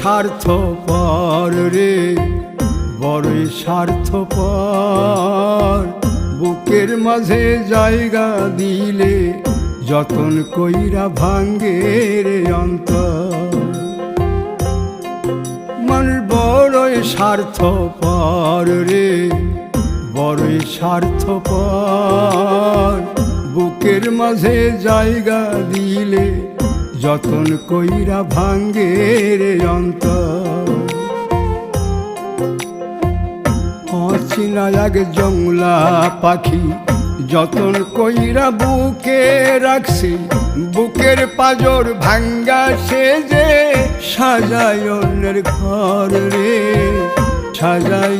স্বার্থপর রে, বড়ই স্বার্থপর। বুকের মাঝে জায়গা দিলে যতন কইরা ভাঙ্গে রে অন্তর। মানুষ বড়ই স্বার্থপর রে, বড়ই স্বার্থপর। বুকের মাঝে জায়গা দিলে যতন কইরা ভাঙ্গে রে অন্তর। অচিনা এক জংলা পাখি যতন কইরা বুকে রাখছি, বুকের পাজর ভাঙ্গা সে যে সাজায় অন্যের ঘর রে, সাজায়